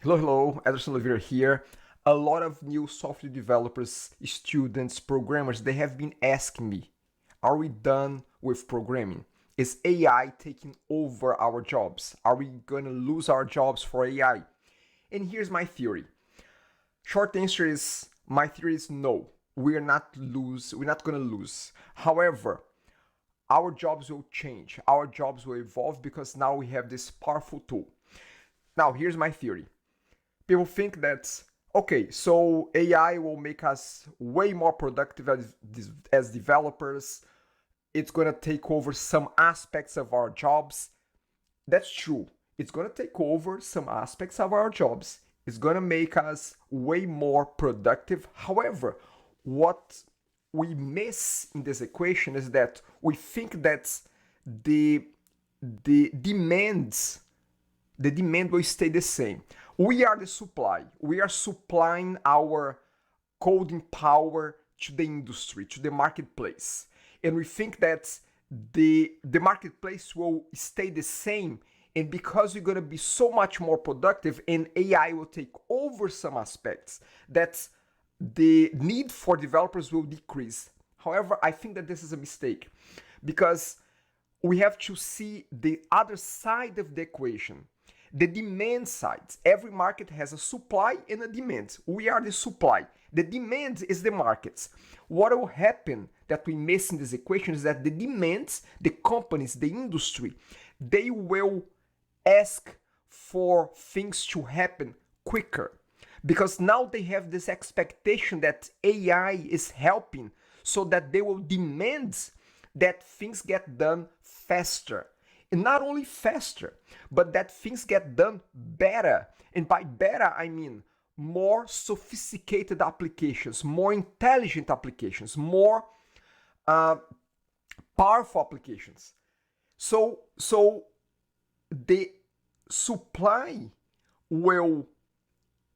Hello, Ederson Oliveira here. A lot of new software developers, students, programmers, they have been asking me, are we done with programming? Is AI taking over our jobs? Are we going to lose our jobs for AI? And here's my theory. Short answer is my theory is no. We're not going to lose. However, our jobs will change. Our jobs will evolve because now we have this powerful tool. Now, here's my theory. People think that okay, so AI will make us way more productive as developers. It's gonna take over some aspects of our jobs. That's true. It's gonna take over some aspects of our jobs. It's gonna make us way more productive. However, what we miss in this equation is that we think that the the demands the demand will stay the same. We are the supply. We are supplying our coding power to the industry, to the marketplace. And we think that the marketplace will stay the same. And because we're going to be so much more productive and AI will take over some aspects, that the need for developers will decrease. However, I think that this is a mistake because we have to see the other side of the equation, the demand side. Every market has a supply and a demand. We are the supply. The demand is the markets. What will happen that we miss in this equation is that the demands, the companies, the industry, they will ask for things to happen quicker because now they have this expectation that AI is helping, so that they will demand that things get done faster. And not only faster, but that things get done better. And by better, I mean more sophisticated applications, more intelligent applications, more uh, powerful applications. So the supply will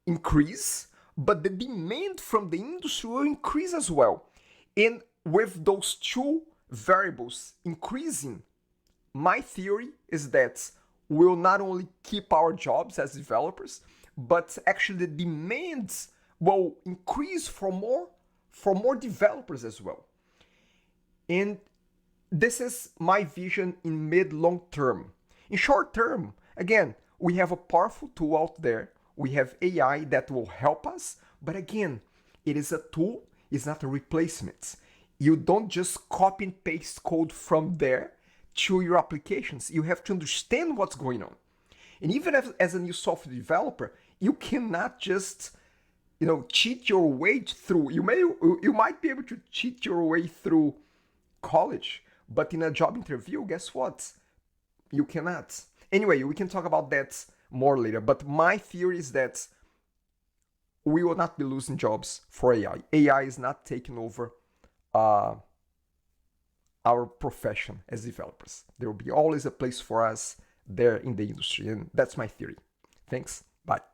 increase, but the demand from the industry will increase as well. And with those two variables increasing, my theory is that we'll not only keep our jobs as developers, but actually the demands will increase for more developers as well. And this is my vision in mid long term. In short term, again, we have a powerful tool out there. We have AI that will help us, but again, it is a tool, it's not a replacement. You don't just copy and paste code from there to your applications. You have to understand what's going on. And even as a new software developer, you cannot just cheat your way through. You might be able to cheat your way through college, but in a job interview, guess what? You cannot. Anyway, we can talk about that more later. But my theory is that we will not be losing jobs for AI. AI is not taking over uh, our profession as developers. There will be always a place for us there in the industry. And that's my theory. Thanks. Bye.